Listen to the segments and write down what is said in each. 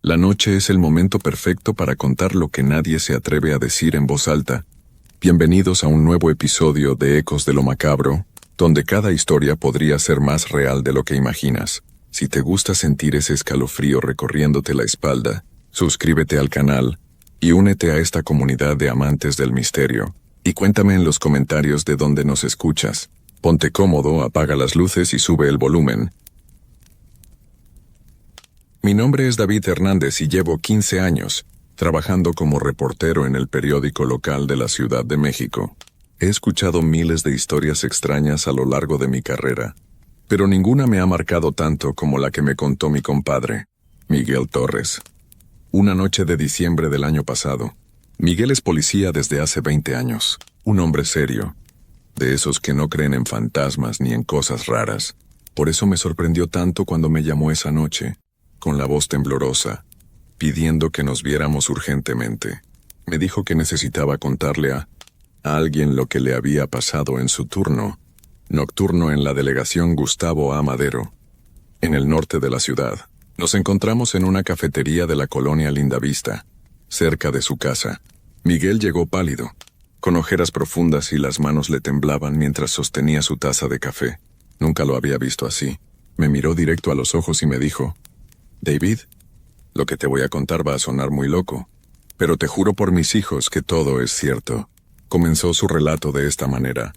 La noche es el momento perfecto para contar lo que nadie se atreve a decir en voz alta. Bienvenidos a un nuevo episodio de Ecos de lo Macabro, donde cada historia podría ser más real de lo que imaginas. Si te gusta sentir ese escalofrío recorriéndote la espalda, suscríbete al canal y únete a esta comunidad de amantes del misterio. Y cuéntame en los comentarios de dónde nos escuchas. Ponte cómodo, apaga las luces y sube el volumen. Mi nombre es David Hernández y llevo 15 años trabajando como reportero en el periódico local de la Ciudad de México. He escuchado miles de historias extrañas a lo largo de mi carrera, pero ninguna me ha marcado tanto como la que me contó mi compadre, Miguel Torres. Una noche de diciembre del año pasado, Miguel es policía desde hace 20 años, un hombre serio, de esos que no creen en fantasmas ni en cosas raras. Por eso me sorprendió tanto cuando me llamó esa noche, con la voz temblorosa, pidiendo que nos viéramos urgentemente. Me dijo que necesitaba contarle a alguien lo que le había pasado en su turno nocturno en la delegación Gustavo A. Madero, en el norte de la ciudad. Nos encontramos en una cafetería de la colonia Lindavista, cerca de su casa. Miguel llegó pálido, con ojeras profundas y las manos le temblaban mientras sostenía su taza de café. Nunca lo había visto así. Me miró directo a los ojos y me dijo: «David, lo que te voy a contar va a sonar muy loco, pero te juro por mis hijos que todo es cierto». Comenzó su relato de esta manera.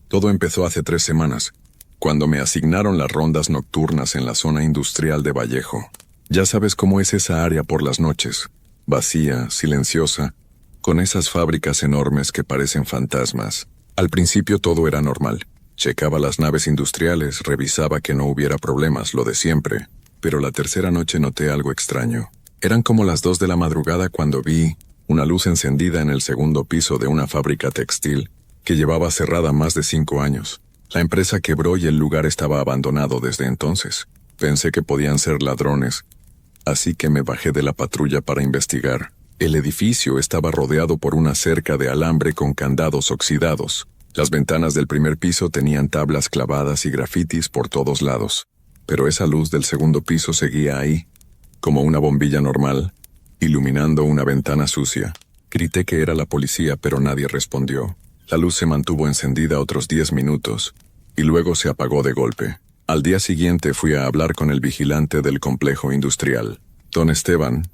Todo empezó hace 3 semanas, cuando me asignaron las rondas nocturnas en la zona industrial de Vallejo. Ya sabes cómo es esa área por las noches, vacía, silenciosa, con esas fábricas enormes que parecen fantasmas. Al principio todo era normal. Checaba las naves industriales, revisaba que no hubiera problemas, lo de siempre. Pero la tercera noche noté algo extraño. Eran como las 2 de la madrugada cuando vi una luz encendida en el segundo piso de una fábrica textil que llevaba cerrada más de 5 años. La empresa quebró y el lugar estaba abandonado desde entonces. Pensé que podían ser ladrones, así que me bajé de la patrulla para investigar. El edificio estaba rodeado por una cerca de alambre con candados oxidados. Las ventanas del primer piso tenían tablas clavadas y grafitis por todos lados. Pero esa luz del segundo piso seguía ahí, como una bombilla normal, iluminando una ventana sucia. Grité que era la policía, pero nadie respondió. La luz se mantuvo encendida otros 10 minutos, y luego se apagó de golpe. Al día siguiente fui a hablar con el vigilante del complejo industrial, don Esteban,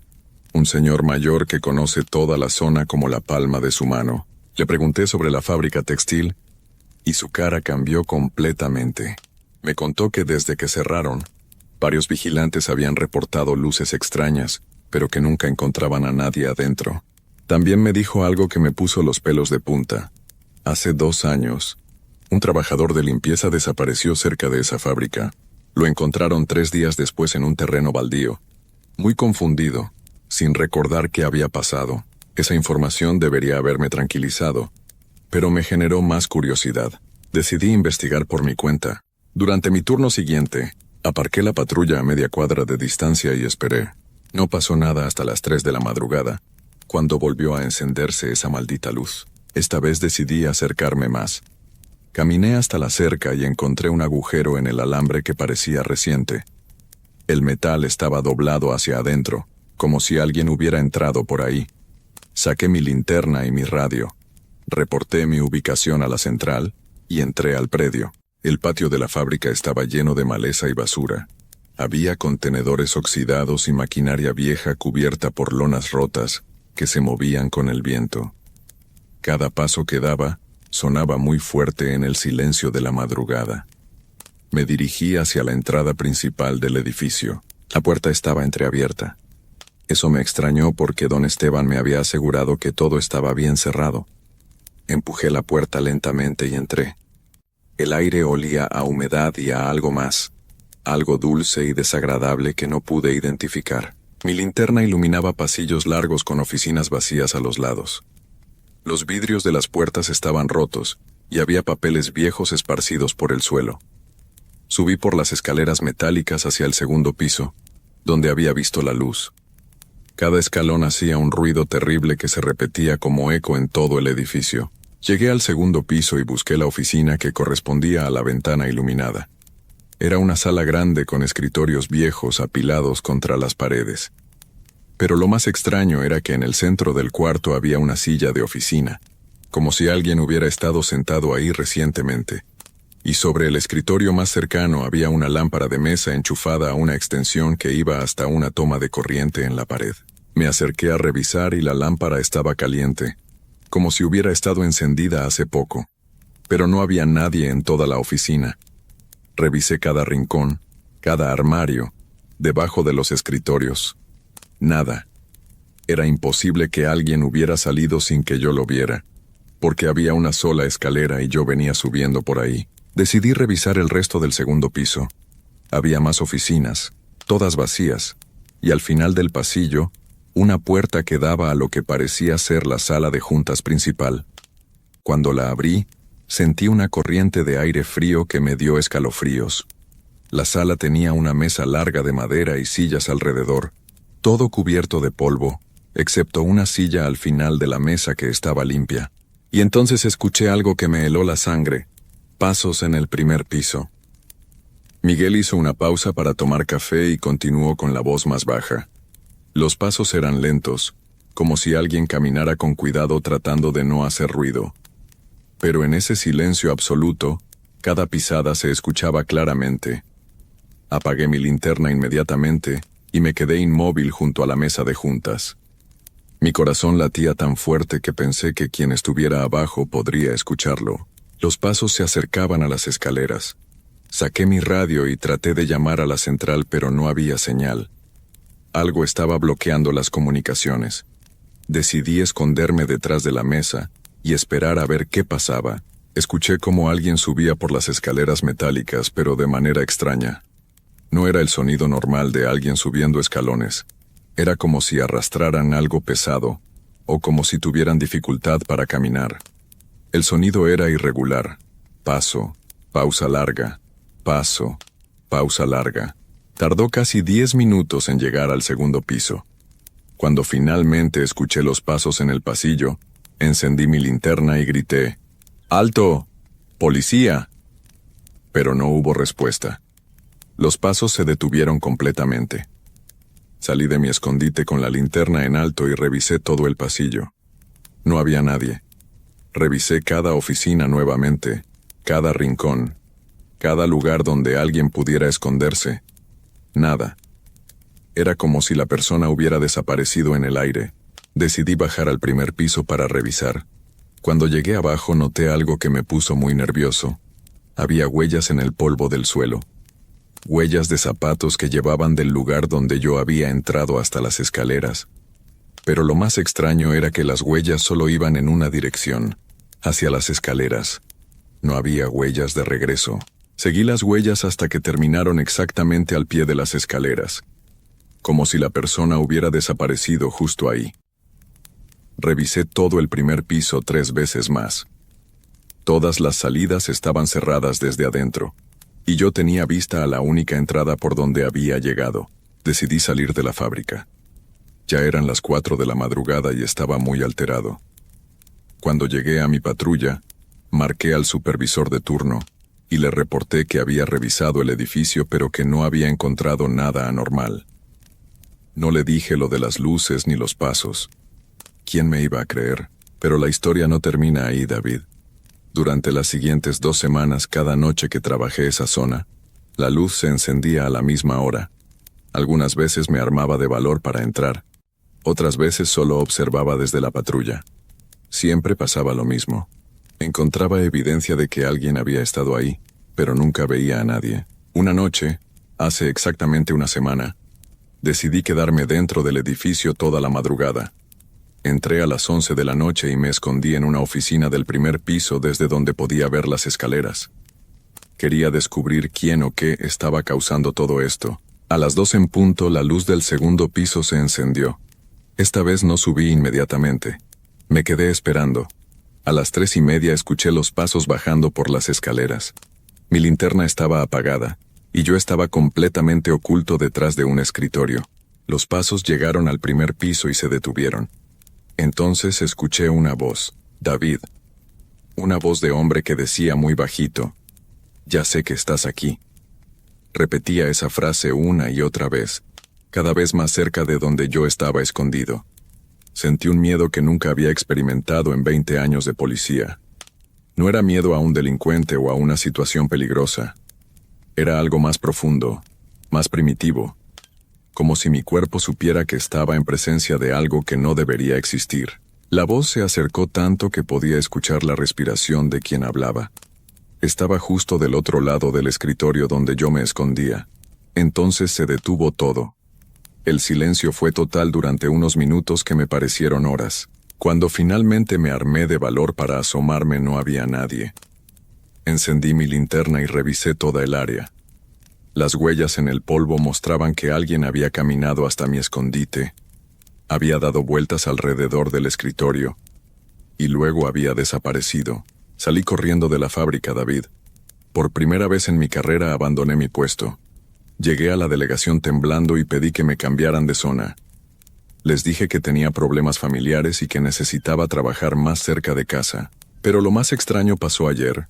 un señor mayor que conoce toda la zona como la palma de su mano. Le pregunté sobre la fábrica textil, y su cara cambió completamente. Me contó que desde que cerraron, varios vigilantes habían reportado luces extrañas, pero que nunca encontraban a nadie adentro. También me dijo algo que me puso los pelos de punta. Hace 2 años, un trabajador de limpieza desapareció cerca de esa fábrica. Lo encontraron 3 días después en un terreno baldío. Muy confundido, sin recordar qué había pasado. Esa información debería haberme tranquilizado, pero me generó más curiosidad. Decidí investigar por mi cuenta. Durante mi turno siguiente, aparqué la patrulla a media cuadra de distancia y esperé. No pasó nada hasta las 3 de la madrugada, cuando volvió a encenderse esa maldita luz. Esta vez decidí acercarme más. Caminé hasta la cerca y encontré un agujero en el alambre que parecía reciente. El metal estaba doblado hacia adentro, como si alguien hubiera entrado por ahí. Saqué mi linterna y mi radio. Reporté mi ubicación a la central y entré al predio. El patio de la fábrica estaba lleno de maleza y basura. Había contenedores oxidados y maquinaria vieja cubierta por lonas rotas que se movían con el viento. Cada paso que daba sonaba muy fuerte en el silencio de la madrugada. Me dirigí hacia la entrada principal del edificio. La puerta estaba entreabierta. Eso me extrañó porque don Esteban me había asegurado que todo estaba bien cerrado. Empujé la puerta lentamente y entré. El aire olía a humedad y a algo más, algo dulce y desagradable que no pude identificar. Mi linterna iluminaba pasillos largos con oficinas vacías a los lados. Los vidrios de las puertas estaban rotos y había papeles viejos esparcidos por el suelo. Subí por las escaleras metálicas hacia el segundo piso, donde había visto la luz. Cada escalón hacía un ruido terrible que se repetía como eco en todo el edificio. Llegué al segundo piso y busqué la oficina que correspondía a la ventana iluminada. Era una sala grande con escritorios viejos apilados contra las paredes. Pero lo más extraño era que en el centro del cuarto había una silla de oficina, como si alguien hubiera estado sentado ahí recientemente. Y sobre el escritorio más cercano había una lámpara de mesa enchufada a una extensión que iba hasta una toma de corriente en la pared. Me acerqué a revisar y la lámpara estaba caliente, como si hubiera estado encendida hace poco. Pero no había nadie en toda la oficina. Revisé cada rincón, cada armario, debajo de los escritorios. Nada. Era imposible que alguien hubiera salido sin que yo lo viera, porque había una sola escalera y yo venía subiendo por ahí. Decidí revisar el resto del segundo piso. Había más oficinas, todas vacías, y al final del pasillo, una puerta que daba a lo que parecía ser la sala de juntas principal. Cuando la abrí, sentí una corriente de aire frío que me dio escalofríos. La sala tenía una mesa larga de madera y sillas alrededor, todo cubierto de polvo, excepto una silla al final de la mesa que estaba limpia. Y entonces escuché algo que me heló la sangre. Pasos en el primer piso. Miguel hizo una pausa para tomar café y continuó con la voz más baja. Los pasos eran lentos, como si alguien caminara con cuidado tratando de no hacer ruido. Pero en ese silencio absoluto, cada pisada se escuchaba claramente. Apagué mi linterna inmediatamente y me quedé inmóvil junto a la mesa de juntas. Mi corazón latía tan fuerte que pensé que quien estuviera abajo podría escucharlo. Los pasos se acercaban a las escaleras. Saqué mi radio y traté de llamar a la central, pero no había señal. Algo estaba bloqueando las comunicaciones. Decidí esconderme detrás de la mesa y esperar a ver qué pasaba. Escuché cómo alguien subía por las escaleras metálicas, pero de manera extraña. No era el sonido normal de alguien subiendo escalones. Era como si arrastraran algo pesado, o como si tuvieran dificultad para caminar. El sonido era irregular. Paso, pausa larga, paso, pausa larga. Tardó casi 10 minutos en llegar al segundo piso. Cuando finalmente escuché los pasos en el pasillo, encendí mi linterna y grité, ¡Alto! ¡Policía! Pero no hubo respuesta. Los pasos se detuvieron completamente. Salí de mi escondite con la linterna en alto y revisé todo el pasillo. No había nadie. Revisé cada oficina nuevamente, cada rincón, cada lugar donde alguien pudiera esconderse. Nada. Era como si la persona hubiera desaparecido en el aire. Decidí bajar al primer piso para revisar. Cuando llegué abajo noté algo que me puso muy nervioso. Había huellas en el polvo del suelo. Huellas de zapatos que llevaban del lugar donde yo había entrado hasta las escaleras. Pero lo más extraño era que las huellas solo iban en una dirección, hacia las escaleras. No había huellas de regreso. Seguí las huellas hasta que terminaron exactamente al pie de las escaleras, como si la persona hubiera desaparecido justo ahí. Revisé todo el primer piso 3 veces más. Todas las salidas estaban cerradas desde adentro, y yo tenía vista a la única entrada por donde había llegado. Decidí salir de la fábrica. Ya eran las 4 de la madrugada y estaba muy alterado. Cuando llegué a mi patrulla, marqué al supervisor de turno y le reporté que había revisado el edificio pero que no había encontrado nada anormal. No le dije lo de las luces ni los pasos. ¿Quién me iba a creer? Pero la historia no termina ahí, David. Durante las siguientes 2 semanas, cada noche que trabajé esa zona, la luz se encendía a la misma hora. Algunas veces me armaba de valor para entrar. Otras veces solo observaba desde la patrulla. Siempre pasaba lo mismo. Encontraba evidencia de que alguien había estado ahí, pero nunca veía a nadie. Una noche, hace exactamente 1 semana, decidí quedarme dentro del edificio toda la madrugada. Entré a las 11 de la noche y me escondí en una oficina del primer piso desde donde podía ver las escaleras. Quería descubrir quién o qué estaba causando todo esto. A las 2 en punto, la luz del segundo piso se encendió. Esta vez no subí inmediatamente. Me quedé esperando. A las 3:30 escuché los pasos bajando por las escaleras. Mi linterna estaba apagada, y yo estaba completamente oculto detrás de un escritorio. Los pasos llegaron al primer piso y se detuvieron. Entonces escuché una voz, David. Una voz de hombre que decía muy bajito, «Ya sé que estás aquí». Repetía esa frase una y otra vez, cada vez más cerca de donde yo estaba escondido. Sentí un miedo que nunca había experimentado en 20 años de policía. No era miedo a un delincuente o a una situación peligrosa. Era algo más profundo, más primitivo, como si mi cuerpo supiera que estaba en presencia de algo que no debería existir. La voz se acercó tanto que podía escuchar la respiración de quien hablaba. Estaba justo del otro lado del escritorio donde yo me escondía. Entonces se detuvo todo. El silencio fue total durante unos minutos que me parecieron horas. Cuando finalmente me armé de valor para asomarme, no había nadie. Encendí mi linterna y revisé toda el área. Las huellas en el polvo mostraban que alguien había caminado hasta mi escondite, había dado vueltas alrededor del escritorio, y luego había desaparecido. Salí corriendo de la fábrica, David. Por primera vez en mi carrera abandoné mi puesto. Llegué a la delegación temblando y pedí que me cambiaran de zona. Les dije que tenía problemas familiares y que necesitaba trabajar más cerca de casa. Pero lo más extraño pasó ayer.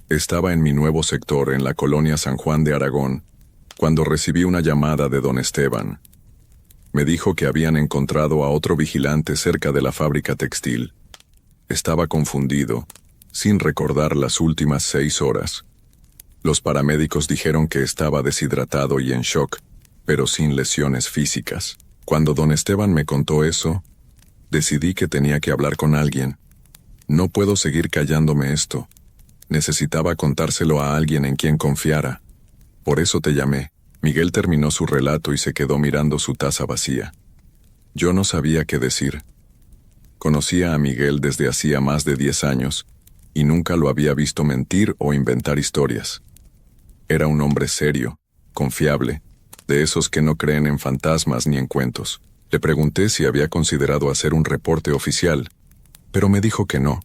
Estaba en mi nuevo sector, en la colonia San Juan de Aragón, cuando recibí una llamada de don Esteban. Me dijo que habían encontrado a otro vigilante cerca de la fábrica textil. Estaba confundido, sin recordar las últimas 6 horas. Los paramédicos dijeron que estaba deshidratado y en shock, pero sin lesiones físicas. Cuando don Esteban me contó eso, decidí que tenía que hablar con alguien. No puedo seguir callándome esto. Necesitaba contárselo a alguien en quien confiara. Por eso te llamé. Miguel terminó su relato y se quedó mirando su taza vacía. Yo no sabía qué decir. Conocía a Miguel desde hacía más de 10 años, y nunca lo había visto mentir o inventar historias. Era un hombre serio, confiable, de esos que no creen en fantasmas ni en cuentos. Le pregunté si había considerado hacer un reporte oficial, pero me dijo que no,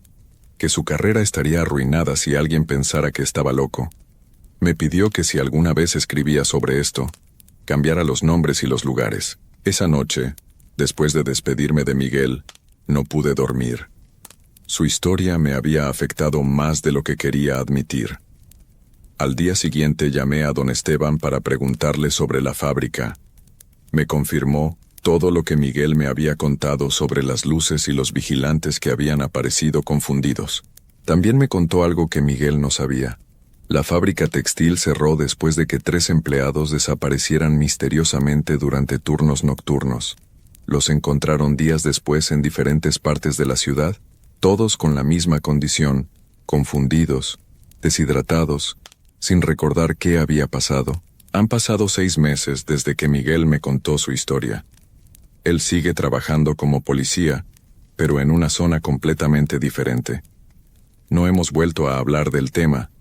que su carrera estaría arruinada si alguien pensara que estaba loco. Me pidió que si alguna vez escribía sobre esto, cambiara los nombres y los lugares. Esa noche, después de despedirme de Miguel, no pude dormir. Su historia me había afectado más de lo que quería admitir. Al día siguiente llamé a don Esteban para preguntarle sobre la fábrica. Me confirmó todo lo que Miguel me había contado sobre las luces y los vigilantes que habían aparecido confundidos. También me contó algo que Miguel no sabía. La fábrica textil cerró después de que 3 empleados desaparecieran misteriosamente durante turnos nocturnos. Los encontraron días después en diferentes partes de la ciudad, todos con la misma condición, confundidos, deshidratados, sin recordar qué había pasado. Han pasado 6 meses desde que Miguel me contó su historia. Él sigue trabajando como policía, pero en una zona completamente diferente. No hemos vuelto a hablar del tema,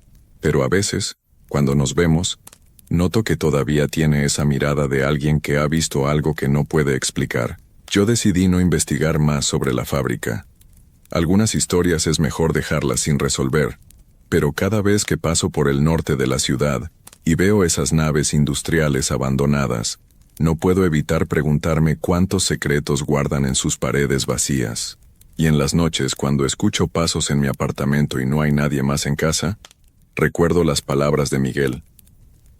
pero a veces, cuando nos vemos, noto que todavía tiene esa mirada de alguien que ha visto algo que no puede explicar. Yo decidí no investigar más sobre la fábrica. Algunas historias es mejor dejarlas sin resolver, pero cada vez que paso por el norte de la ciudad y veo esas naves industriales abandonadas, no puedo evitar preguntarme cuántos secretos guardan en sus paredes vacías. Y en las noches, cuando escucho pasos en mi apartamento y no hay nadie más en casa, recuerdo las palabras de Miguel.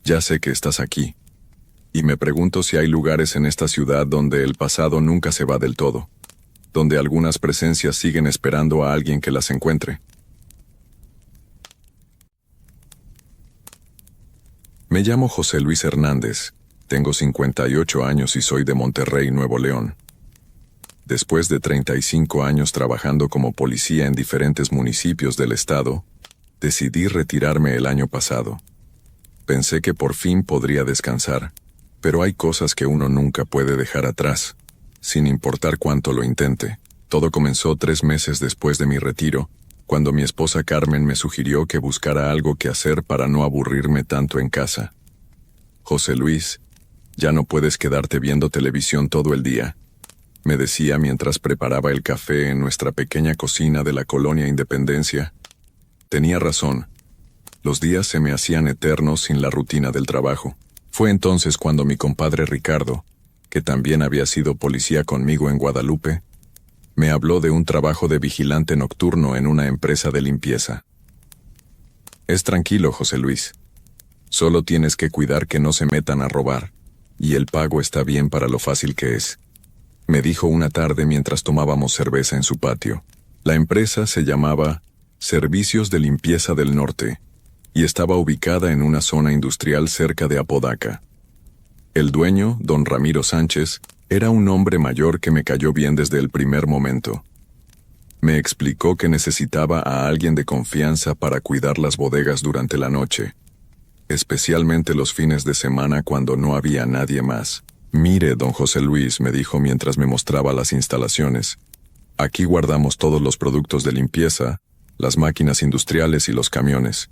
Ya sé que estás aquí. Y me pregunto si hay lugares en esta ciudad donde el pasado nunca se va del todo, donde algunas presencias siguen esperando a alguien que las encuentre. Me llamo José Luis Hernández, tengo 58 años y soy de Monterrey, Nuevo León. Después de 35 años trabajando como policía en diferentes municipios del estado, decidí retirarme el año pasado. Pensé que por fin podría descansar, pero hay cosas que uno nunca puede dejar atrás, sin importar cuánto lo intente. Todo comenzó 3 meses después de mi retiro, cuando mi esposa Carmen me sugirió que buscara algo que hacer para no aburrirme tanto en casa. José Luis, ya no puedes quedarte viendo televisión todo el día, me decía mientras preparaba el café en nuestra pequeña cocina de la colonia Independencia. Tenía razón. Los días se me hacían eternos sin la rutina del trabajo. Fue entonces cuando mi compadre Ricardo, que también había sido policía conmigo en Guadalupe, me habló de un trabajo de vigilante nocturno en una empresa de limpieza. Es tranquilo, José Luis. Solo tienes que cuidar que no se metan a robar. Y el pago está bien para lo fácil que es, me dijo una tarde mientras tomábamos cerveza en su patio. La empresa se llamaba Servicios de Limpieza del Norte y estaba ubicada en una zona industrial cerca de Apodaca. El dueño, don Ramiro Sánchez, era un hombre mayor que me cayó bien desde el primer momento. Me explicó que necesitaba a alguien de confianza para cuidar las bodegas durante la noche, especialmente los fines de semana cuando no había nadie más. Mire, don José Luis, me dijo mientras me mostraba las instalaciones. Aquí guardamos todos los productos de limpieza, las máquinas industriales y los camiones.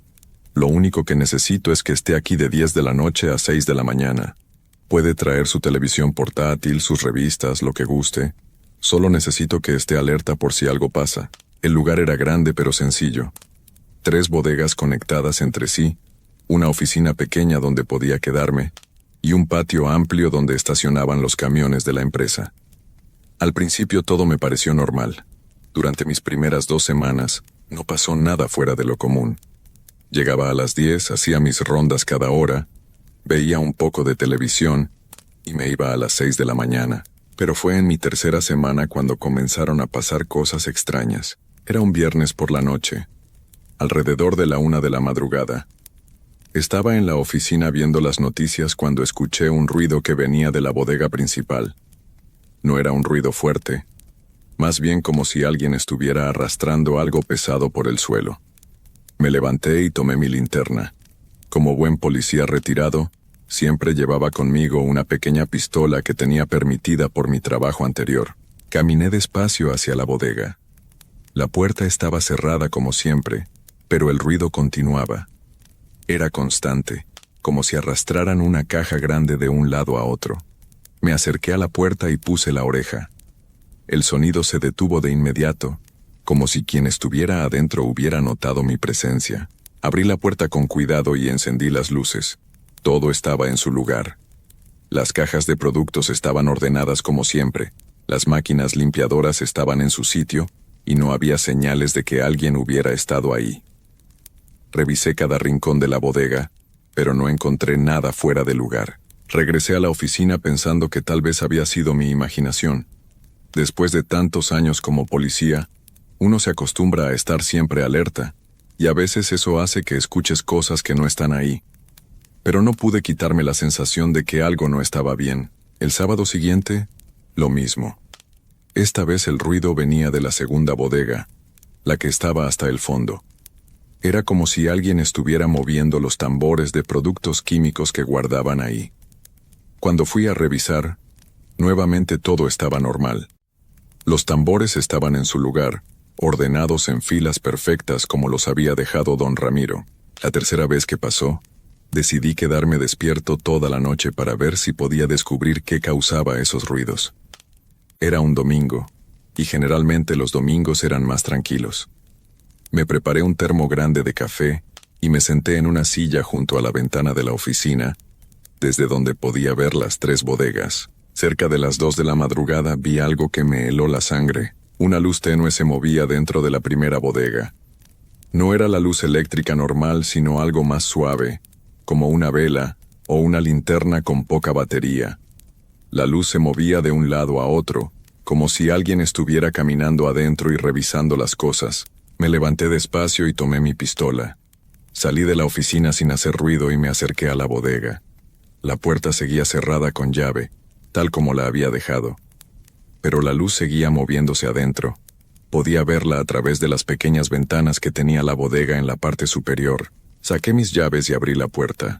Lo único que necesito es que esté aquí de 10 de la noche a 6 de la mañana. Puede traer su televisión portátil, sus revistas, lo que guste. Solo necesito que esté alerta por si algo pasa. El lugar era grande pero sencillo. 3 bodegas conectadas entre sí, una oficina pequeña donde podía quedarme, y un patio amplio donde estacionaban los camiones de la empresa. Al principio todo me pareció normal. Durante mis primeras 2 semanas, no pasó nada fuera de lo común. Llegaba a las 10, hacía mis rondas cada hora, veía un poco de televisión, y me iba a las 6 de la mañana. Pero fue en mi tercera semana cuando comenzaron a pasar cosas extrañas. Era un viernes por la noche, alrededor de la 1 de la madrugada. Estaba en la oficina viendo las noticias cuando escuché un ruido que venía de la bodega principal. No era un ruido fuerte, más bien como si alguien estuviera arrastrando algo pesado por el suelo. Me levanté y tomé mi linterna. Como buen policía retirado, siempre llevaba conmigo una pequeña pistola que tenía permitida por mi trabajo anterior. Caminé despacio hacia la bodega. La puerta estaba cerrada como siempre, pero el ruido continuaba. Era constante, como si arrastraran una caja grande de un lado a otro. Me acerqué a la puerta y puse la oreja. El sonido se detuvo de inmediato, como si quien estuviera adentro hubiera notado mi presencia. Abrí la puerta con cuidado y encendí las luces. Todo estaba en su lugar. Las cajas de productos estaban ordenadas como siempre, las máquinas limpiadoras estaban en su sitio, y no había señales de que alguien hubiera estado ahí. Revisé cada rincón de la bodega, pero no encontré nada fuera de lugar. Regresé a la oficina pensando que tal vez había sido mi imaginación. Después de tantos años como policía, uno se acostumbra a estar siempre alerta, y a veces eso hace que escuches cosas que no están ahí. Pero no pude quitarme la sensación de que algo no estaba bien. El sábado siguiente, lo mismo. Esta vez el ruido venía de la segunda bodega, la que estaba hasta el fondo. Era como si alguien estuviera moviendo los tambores de productos químicos que guardaban ahí. Cuando fui a revisar, nuevamente todo estaba normal. Los tambores estaban en su lugar, ordenados en filas perfectas como los había dejado don Ramiro. La tercera vez que pasó, decidí quedarme despierto toda la noche para ver si podía descubrir qué causaba esos ruidos. Era un domingo, y generalmente los domingos eran más tranquilos. Me preparé un termo grande de café y me senté en una silla junto a la ventana de la oficina, desde donde podía ver las 3 bodegas. Cerca de las 2 de la madrugada vi algo que me heló la sangre. Una luz tenue se movía dentro de la primera bodega. No era la luz eléctrica normal, sino algo más suave, como una vela o una linterna con poca batería. La luz se movía de un lado a otro, como si alguien estuviera caminando adentro y revisando las cosas. Me levanté despacio y tomé mi pistola. Salí de la oficina sin hacer ruido y me acerqué a la bodega. La puerta seguía cerrada con llave, tal como la había dejado. Pero la luz seguía moviéndose adentro. Podía verla a través de las pequeñas ventanas que tenía la bodega en la parte superior. Saqué mis llaves y abrí la puerta.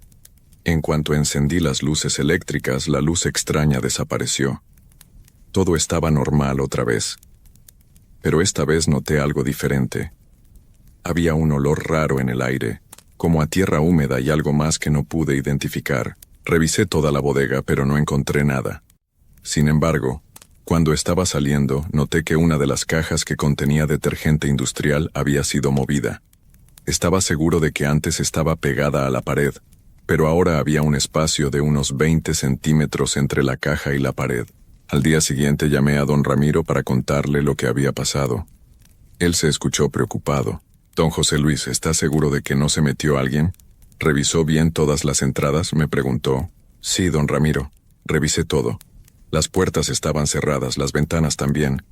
En cuanto encendí las luces eléctricas, la luz extraña desapareció. Todo estaba normal otra vez. Pero esta vez noté algo diferente. Había un olor raro en el aire, como a tierra húmeda y algo más que no pude identificar. Revisé toda la bodega, pero no encontré nada. Sin embargo, cuando estaba saliendo, noté que una de las cajas que contenía detergente industrial había sido movida. Estaba seguro de que antes estaba pegada a la pared, pero ahora había un espacio de unos 20 centímetros entre la caja y la pared. Al día siguiente llamé a don Ramiro para contarle lo que había pasado. Él se escuchó preocupado. «Don José Luis, ¿está seguro de que no se metió alguien? ¿Revisó bien todas las entradas?», me preguntó. «Sí, don Ramiro. Revisé todo. Las puertas estaban cerradas, las ventanas también.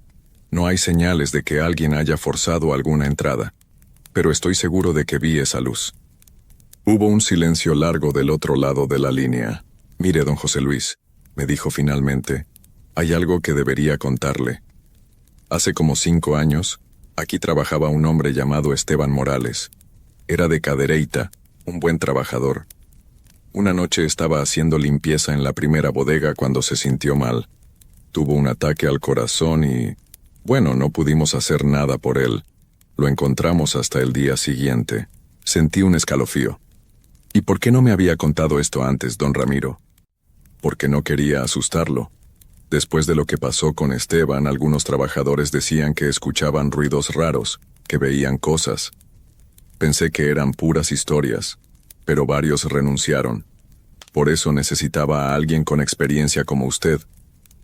No hay señales de que alguien haya forzado alguna entrada, pero estoy seguro de que vi esa luz. Hubo un silencio largo del otro lado de la línea. Mire, don José Luis, me dijo finalmente, hay algo que debería contarle. Hace como 5 años, aquí trabajaba un hombre llamado Esteban Morales. Era de Cadereyta, un buen trabajador. Una noche estaba haciendo limpieza en la primera bodega cuando se sintió mal. Tuvo un ataque al corazón y, bueno, no pudimos hacer nada por él. Lo encontramos hasta el día siguiente. Sentí un escalofrío. ¿Y por qué no me había contado esto antes, don Ramiro? Porque no quería asustarlo. Después de lo que pasó con Esteban, algunos trabajadores decían que escuchaban ruidos raros, que veían cosas. Pensé que eran puras historias, pero varios renunciaron. Por eso necesitaba a alguien con experiencia como usted,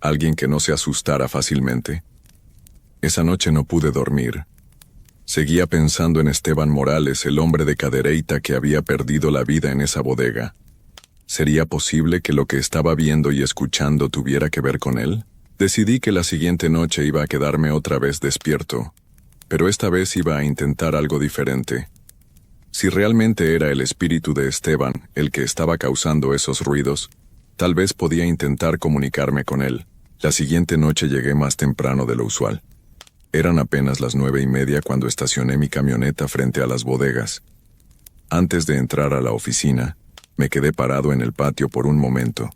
alguien que no se asustara fácilmente. Esa noche no pude dormir. Seguía pensando en Esteban Morales, el hombre de Cadereyta que había perdido la vida en esa bodega. ¿Sería posible que lo que estaba viendo y escuchando tuviera que ver con él? Decidí que la siguiente noche iba a quedarme otra vez despierto, pero esta vez iba a intentar algo diferente. Si realmente era el espíritu de Esteban el que estaba causando esos ruidos, tal vez podía intentar comunicarme con él. La siguiente noche llegué más temprano de lo usual. Eran apenas las 9:30 cuando estacioné mi camioneta frente a las bodegas. Antes de entrar a la oficina, me quedé parado en el patio por un momento,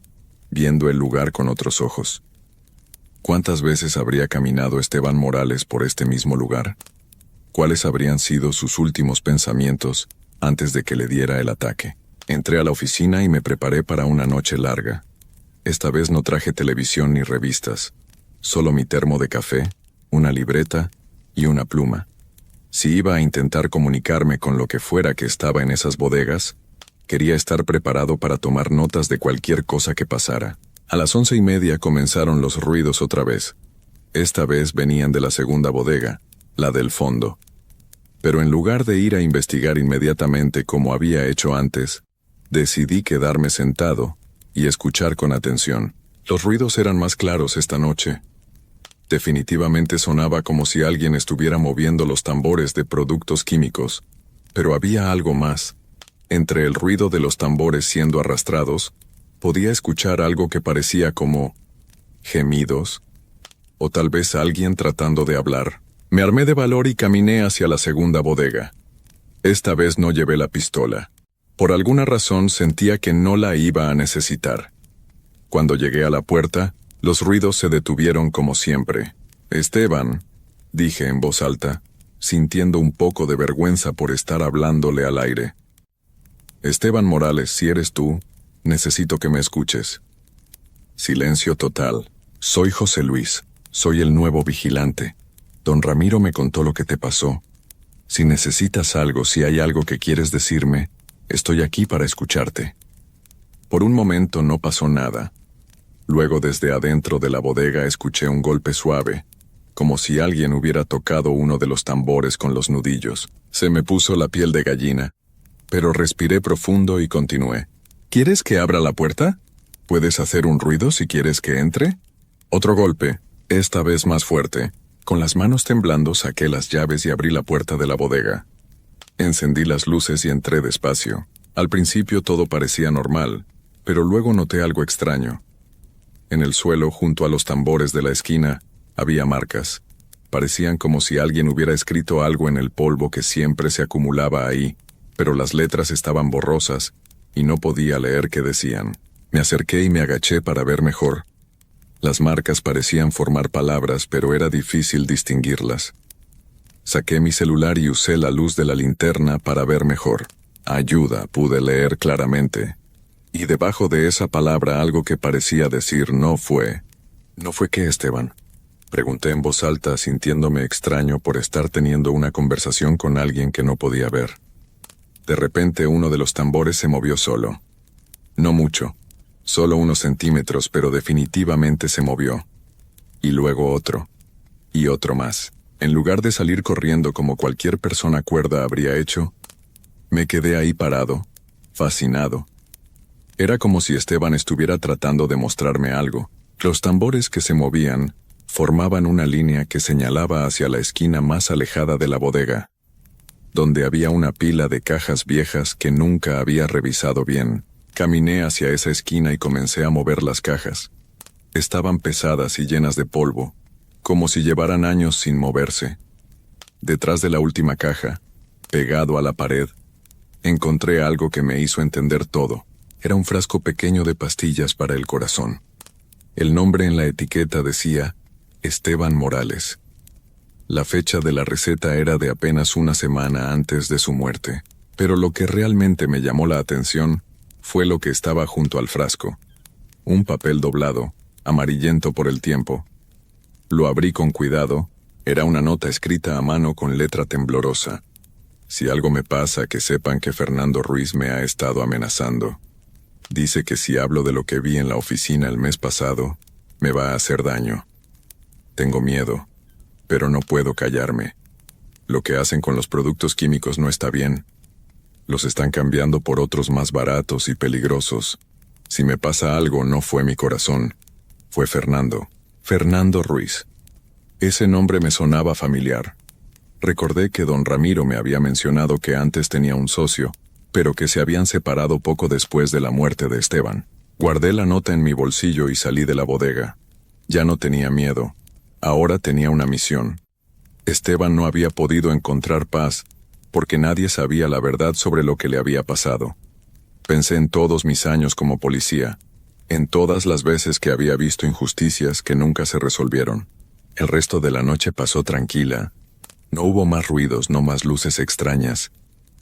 viendo el lugar con otros ojos. ¿Cuántas veces habría caminado Esteban Morales por este mismo lugar? ¿Cuáles habrían sido sus últimos pensamientos antes de que le diera el ataque? Entré a la oficina y me preparé para una noche larga. Esta vez no traje televisión ni revistas, solo mi termo de café, una libreta y una pluma. Si iba a intentar comunicarme con lo que fuera que estaba en esas bodegas, quería estar preparado para tomar notas de cualquier cosa que pasara. A las 11:30 comenzaron los ruidos otra vez. Esta vez venían de la segunda bodega, la del fondo. Pero en lugar de ir a investigar inmediatamente como había hecho antes, decidí quedarme sentado y escuchar con atención. Los ruidos eran más claros esta noche. Definitivamente sonaba como si alguien estuviera moviendo los tambores de productos químicos, pero había algo más. Entre el ruido de los tambores siendo arrastrados, podía escuchar algo que parecía como gemidos, o tal vez alguien tratando de hablar. Me armé de valor y caminé hacia la segunda bodega. Esta vez no llevé la pistola. Por alguna razón sentía que no la iba a necesitar. Cuando llegué a la puerta, los ruidos se detuvieron como siempre. Esteban, dije en voz alta, sintiendo un poco de vergüenza por estar hablándole al aire. Esteban Morales, si eres tú, necesito que me escuches. Silencio total. Soy José Luis, soy el nuevo vigilante. Don Ramiro me contó lo que te pasó. Si necesitas algo, si hay algo que quieres decirme, estoy aquí para escucharte. Por un momento no pasó nada. Luego desde adentro de la bodega escuché un golpe suave, como si alguien hubiera tocado uno de los tambores con los nudillos. Se me puso la piel de gallina, pero respiré profundo y continué. ¿Quieres que abra la puerta? ¿Puedes hacer un ruido si quieres que entre? Otro golpe, esta vez más fuerte. Con las manos temblando saqué las llaves y abrí la puerta de la bodega. Encendí las luces y entré despacio. Al principio todo parecía normal, pero luego noté algo extraño. En el suelo, junto a los tambores de la esquina, había marcas. Parecían como si alguien hubiera escrito algo en el polvo que siempre se acumulaba ahí, pero las letras estaban borrosas y no podía leer qué decían. Me acerqué y me agaché para ver mejor. Las marcas parecían formar palabras, pero era difícil distinguirlas. Saqué mi celular y usé la luz de la linterna para ver mejor. Ayuda, pude leer claramente. Y debajo de esa palabra algo que parecía decir no fue. ¿No fue qué, Esteban? Pregunté en voz alta, sintiéndome extraño por estar teniendo una conversación con alguien que no podía ver. De repente uno de los tambores se movió solo. No mucho, solo unos centímetros, pero definitivamente se movió. Y luego otro. Y otro más. En lugar de salir corriendo como cualquier persona cuerda habría hecho, me quedé ahí parado, fascinado. Era como si Esteban estuviera tratando de mostrarme algo. Los tambores que se movían formaban una línea que señalaba hacia la esquina más alejada de la bodega, donde había una pila de cajas viejas que nunca había revisado bien. Caminé hacia esa esquina y comencé a mover las cajas. Estaban pesadas y llenas de polvo, como si llevaran años sin moverse. Detrás de la última caja, pegado a la pared, encontré algo que me hizo entender todo. Era un frasco pequeño de pastillas para el corazón. El nombre en la etiqueta decía Esteban Morales. La fecha de la receta era de apenas una semana antes de su muerte, pero lo que realmente me llamó la atención fue lo que estaba junto al frasco. Un papel doblado, amarillento por el tiempo. Lo abrí con cuidado. Era una nota escrita a mano con letra temblorosa. Si algo me pasa, que sepan que Fernando Ruiz me ha estado amenazando. Dice que si hablo de lo que vi en la oficina el mes pasado, me va a hacer daño. Tengo miedo, pero no puedo callarme. Lo que hacen con los productos químicos no está bien. Los están cambiando por otros más baratos y peligrosos. Si me pasa algo, no fue mi corazón. Fue Fernando. Fernando Ruiz. Ese nombre me sonaba familiar. Recordé que don Ramiro me había mencionado que antes tenía un socio, pero que se habían separado poco después de la muerte de Esteban. Guardé la nota en mi bolsillo y salí de la bodega. Ya no tenía miedo. Ahora tenía una misión. Esteban no había podido encontrar paz, porque nadie sabía la verdad sobre lo que le había pasado. Pensé en todos mis años como policía, en todas las veces que había visto injusticias que nunca se resolvieron. El resto de la noche pasó tranquila. No hubo más ruidos, no más luces extrañas.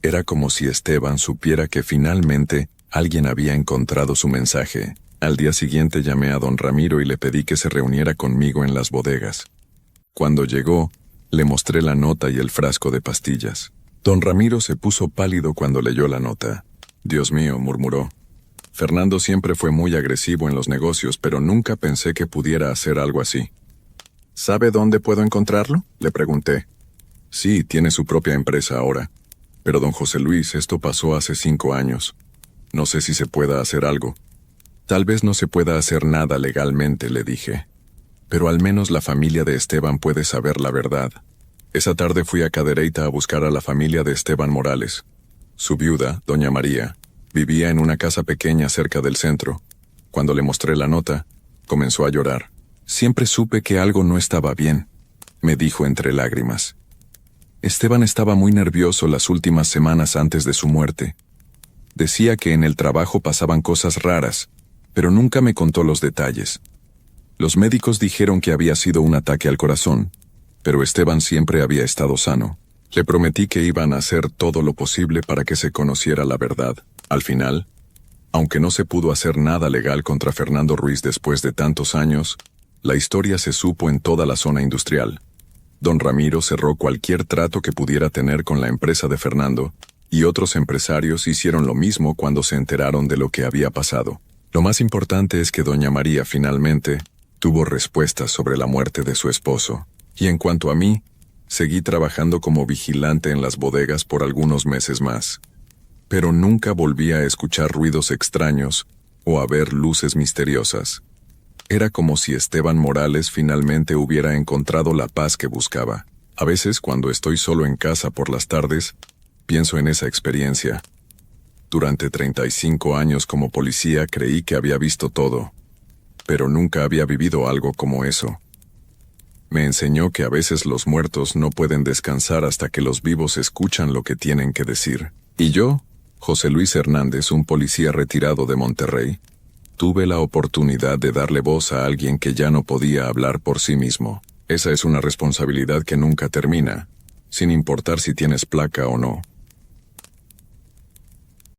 Era como si Esteban supiera que finalmente alguien había encontrado su mensaje. Al día siguiente llamé a don Ramiro y le pedí que se reuniera conmigo en las bodegas. Cuando llegó, le mostré la nota y el frasco de pastillas. Don Ramiro se puso pálido cuando leyó la nota. Dios mío, murmuró. Fernando siempre fue muy agresivo en los negocios, pero nunca pensé que pudiera hacer algo así. ¿Sabe dónde puedo encontrarlo?, le pregunté. Sí, tiene su propia empresa ahora. Pero don José Luis, esto pasó hace 5 años. No sé si se pueda hacer algo. Tal vez no se pueda hacer nada legalmente, le dije. Pero al menos la familia de Esteban puede saber la verdad. Esa tarde fui a Cadereyta a buscar a la familia de Esteban Morales. Su viuda, doña María, vivía en una casa pequeña cerca del centro. Cuando le mostré la nota, comenzó a llorar. Siempre supe que algo no estaba bien, me dijo entre lágrimas. Esteban estaba muy nervioso las últimas semanas antes de su muerte. Decía que en el trabajo pasaban cosas raras, pero nunca me contó los detalles. Los médicos dijeron que había sido un ataque al corazón, pero Esteban siempre había estado sano. Le prometí que iban a hacer todo lo posible para que se conociera la verdad. Al final, aunque no se pudo hacer nada legal contra Fernando Ruiz después de tantos años, la historia se supo en toda la zona industrial. Don Ramiro cerró cualquier trato que pudiera tener con la empresa de Fernando, y otros empresarios hicieron lo mismo cuando se enteraron de lo que había pasado. Lo más importante es que doña María finalmente tuvo respuestas sobre la muerte de su esposo. Y en cuanto a mí, seguí trabajando como vigilante en las bodegas por algunos meses más. Pero nunca volví a escuchar ruidos extraños o a ver luces misteriosas. Era como si Esteban Morales finalmente hubiera encontrado la paz que buscaba. A veces, cuando estoy solo en casa por las tardes, pienso en esa experiencia. Durante 35 años como policía creí que había visto todo, pero nunca había vivido algo como eso. Me enseñó que a veces los muertos no pueden descansar hasta que los vivos escuchan lo que tienen que decir. Y yo, José Luis Hernández, un policía retirado de Monterrey, tuve la oportunidad de darle voz a alguien que ya no podía hablar por sí mismo. Esa es una responsabilidad que nunca termina, sin importar si tienes placa o no.